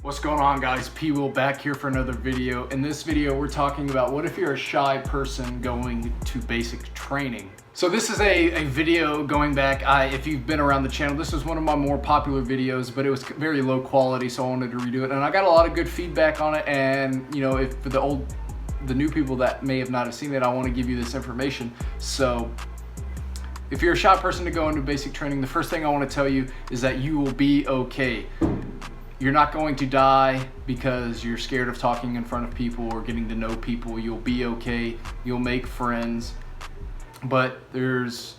What's going on, guys? P-Will back here for another video. In this video, we're talking about what if you're a shy person going to basic training. So this is a video going back, if you've been around the channel, this is one of my more popular videos, but it was very low quality, so I wanted to redo it. And I got a lot of good feedback on it, and you know, if for the new people that may have not have seen it, I want to give you this information. So if you're a shy person to go into basic training, the first thing I want to tell you is that you will be okay. You're not going to die because you're scared of talking in front of people or getting to know people. You'll be okay. You'll make friends. But there's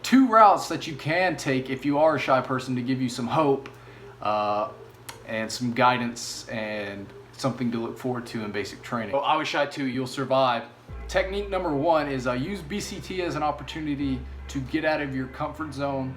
two routes that you can take if you are a shy person to give you some hope and some guidance and something to look forward to in basic training. So I was shy too. You'll survive. Technique number one is use BCT as an opportunity to get out of your comfort zone,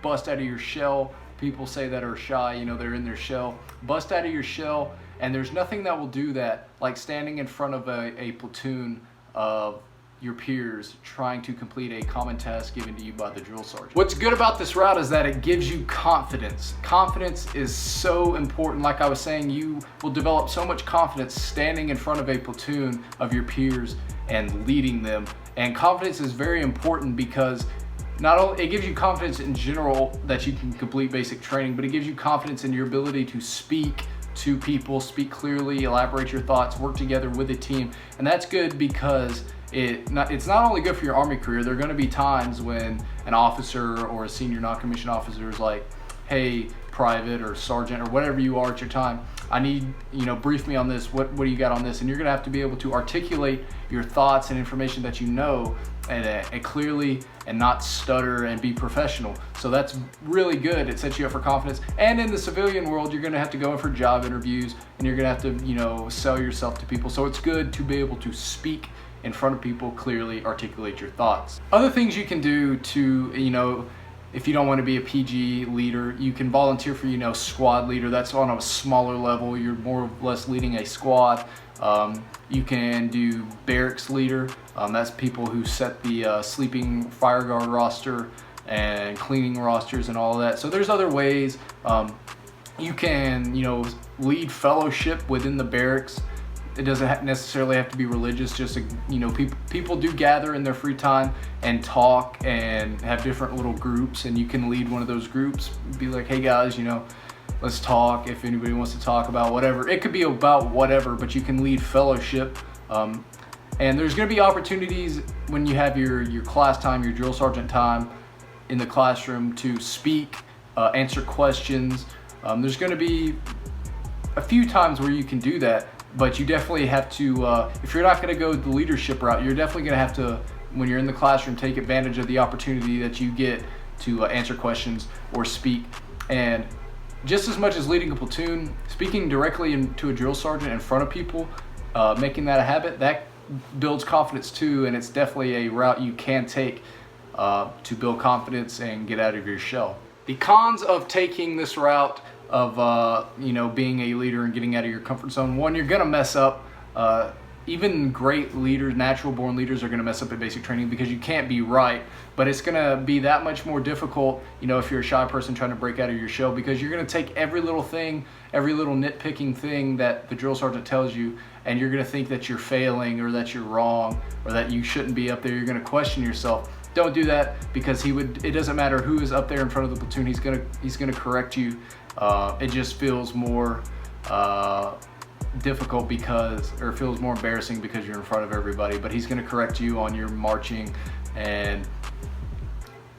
bust out of your shell. People say that are shy, they're in their shell. Bust out of your shell, and there's nothing that will do that like standing in front of a platoon of your peers trying to complete a common task given to you by the drill sergeant. What's good about this route is that it gives you confidence. Confidence is so important. Like I was saying, you will develop so much confidence standing in front of a platoon of your peers and leading them. And confidence is very important because not only it gives you confidence in general that you can complete basic training, but it gives you confidence in your ability to speak to people, speak clearly, elaborate your thoughts, work together with a team. And that's good because it's not only good for your Army career. There are going to be times when an officer or a senior non-commissioned officer is like, hey, private or sergeant or whatever you are at your time, I need, brief me on this. What do you got on this? And you're going to have to be able to articulate your thoughts and information that you know and clearly, and not stutter and be professional. So that's really good. It sets you up for confidence. And in the civilian world, you're going to have to go in for job interviews and you're going to have to, sell yourself to people. So it's good to be able to speak in front of people, clearly articulate your thoughts. Other things you can do to, if you don't want to be a PG leader, you can volunteer for, squad leader. That's on a smaller level. You're more or less leading a squad. You can do barracks leader. That's people who set the sleeping fire guard roster and cleaning rosters and all of that. So there's other ways. You can, lead fellowship within the barracks. It doesn't necessarily have to be religious. Just, people do gather in their free time and talk and have different little groups, and you can lead one of those groups. Be like, hey guys, let's talk. If anybody wants to talk about whatever, it could be about whatever, but you can lead fellowship. And there's going to be opportunities when you have your class time, your drill sergeant time in the classroom to speak, answer questions. There's going to be a few times where you can do that. But you definitely have to, if you're not going to go the leadership route, you're definitely going to have to, when you're in the classroom, take advantage of the opportunity that you get to answer questions or speak. And just as much as leading a platoon, speaking directly to a drill sergeant in front of people, making that a habit, that builds confidence too, and it's definitely a route you can take to build confidence and get out of your shell. The cons of taking this route of being a leader and getting out of your comfort zone: one, you're gonna mess up. Even great leaders, natural born leaders, are gonna mess up at basic training because you can't be right. But it's gonna be that much more difficult, if you're a shy person trying to break out of your shell, because you're gonna take every little thing, every little nitpicking thing that the drill sergeant tells you, and you're gonna think that you're failing or that you're wrong or that you shouldn't be up there. You're gonna question yourself. Don't do that, because it doesn't matter who is up there in front of the platoon. He's gonna correct you. It just feels more difficult or feels more embarrassing because you're in front of everybody, but he's going to correct you on your marching and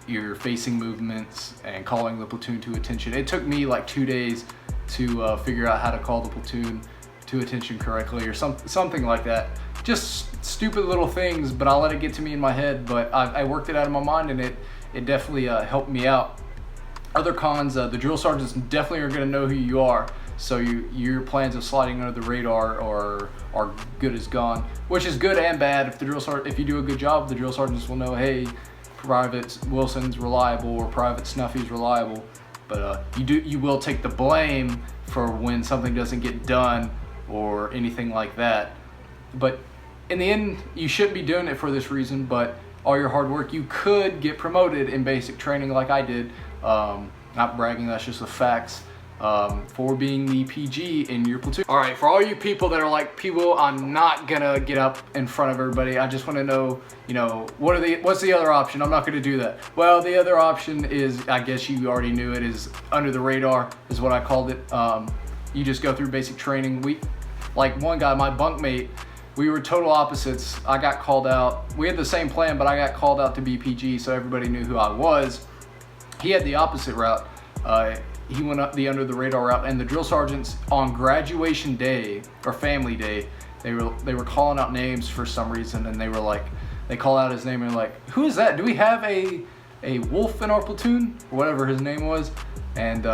your facing movements and calling the platoon to attention. It took me like 2 days to figure out how to call the platoon to attention correctly, or something like that. Just stupid little things, but I'll let it get to me in my head. But I worked it out of my mind, and it definitely helped me out. Other cons, the drill sergeants definitely are going to know who you are, so your plans of sliding under the radar are good as gone, which is good and bad. If you do a good job, the drill sergeants will know, hey, Private Wilson's reliable or Private Snuffy's reliable. But you will take the blame for when something doesn't get done or anything like that. But in the end, you shouldn't be doing it for this reason, but all your hard work, you could get promoted in basic training like I did. Not bragging, that's just the facts. for being the PG in your platoon. All right, for all you people that are like, P-Will, I'm not gonna get up in front of everybody. I just want to know, what's the other option? I'm not gonna do that. Well, the other option is, I guess you already knew it, is under the radar, is what I called it. You just go through basic training. Like one guy, my bunkmate, we were total opposites. I got called out. We had the same plan, but I got called out to be PG, so everybody knew who I was. He had the opposite route. He went up the under the radar route, and the drill sergeants on graduation day or family day, they were calling out names for some reason, and they call out his name and like, who is that? Do we have a wolf in our platoon, or whatever his name was? And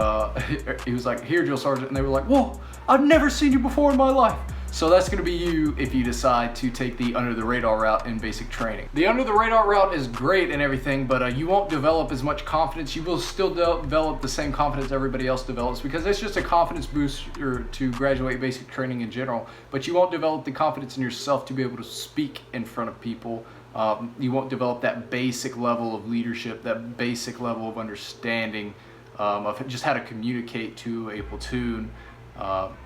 he was like, here, drill sergeant, and they were like, whoa, I've never seen you before in my life. So that's gonna be you if you decide to take the under the radar route in basic training. The under the radar route is great and everything, but you won't develop as much confidence. You will still develop the same confidence everybody else develops, because it's just a confidence booster to graduate basic training in general, but you won't develop the confidence in yourself to be able to speak in front of people. You won't develop that basic level of leadership, that basic level of understanding of just how to communicate to a platoon.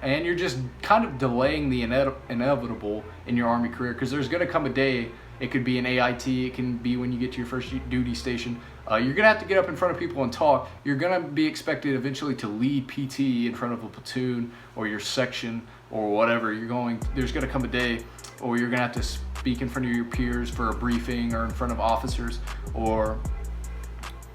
And you're just kind of delaying the inevitable in your Army career, because there's going to come a day, it could be an AIT, it can be when you get to your first duty station, you're going to have to get up in front of people and talk. You're going to be expected eventually to lead PT in front of a platoon or your section or whatever. There's going to come a day, or you're going to have to speak in front of your peers for a briefing or in front of officers, or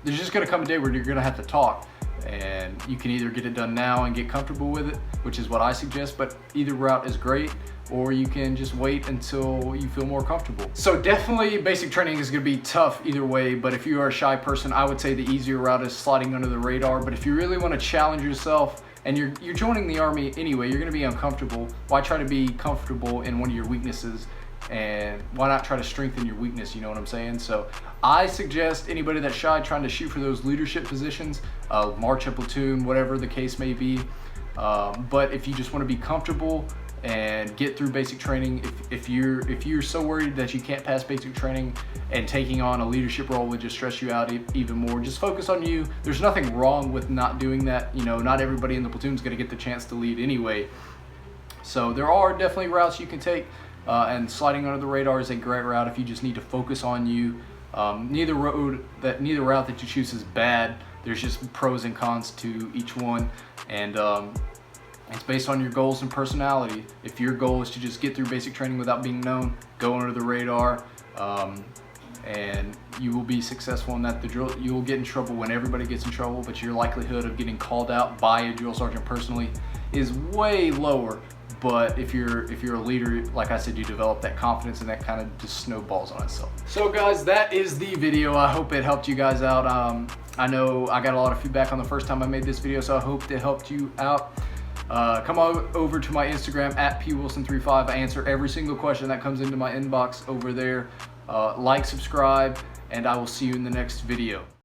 there's just going to come a day where you're going to have to talk. And you can either get it done now and get comfortable with it, which is what I suggest, but either route is great, or you can just wait until you feel more comfortable. So definitely basic training is going to be tough either way, but if you are a shy person, I would say the easier route is sliding under the radar. But if you really want to challenge yourself and you're joining the Army anyway, you're going to be uncomfortable. Why try to be comfortable in one of your weaknesses? And why not try to strengthen your weakness, you know what I'm saying? So I suggest anybody that's shy trying to shoot for those leadership positions, march a platoon, whatever the case may be. But if you just want to be comfortable and get through basic training, if you're so worried that you can't pass basic training and taking on a leadership role would just stress you out even more, just focus on you. There's nothing wrong with not doing that. Not everybody in the platoon is going to get the chance to lead anyway. So there are definitely routes you can take. And sliding under the radar is a great route if you just need to focus on you. Neither route that you choose is bad. There's just pros and cons to each one, and it's based on your goals and personality. If your goal is to just get through basic training without being known, go under the radar, and you will be successful in that. You will get in trouble when everybody gets in trouble, but your likelihood of getting called out by a drill sergeant personally is way lower. But if you're a leader, like I said, you develop that confidence, and that kind of just snowballs on itself. So guys, that is the video. I hope it helped you guys out. I know I got a lot of feedback on the first time I made this video, so I hope it helped you out. Come on over to my Instagram at pwilson35. I answer every single question that comes into my inbox over there. Like, subscribe, and I will see you in the next video.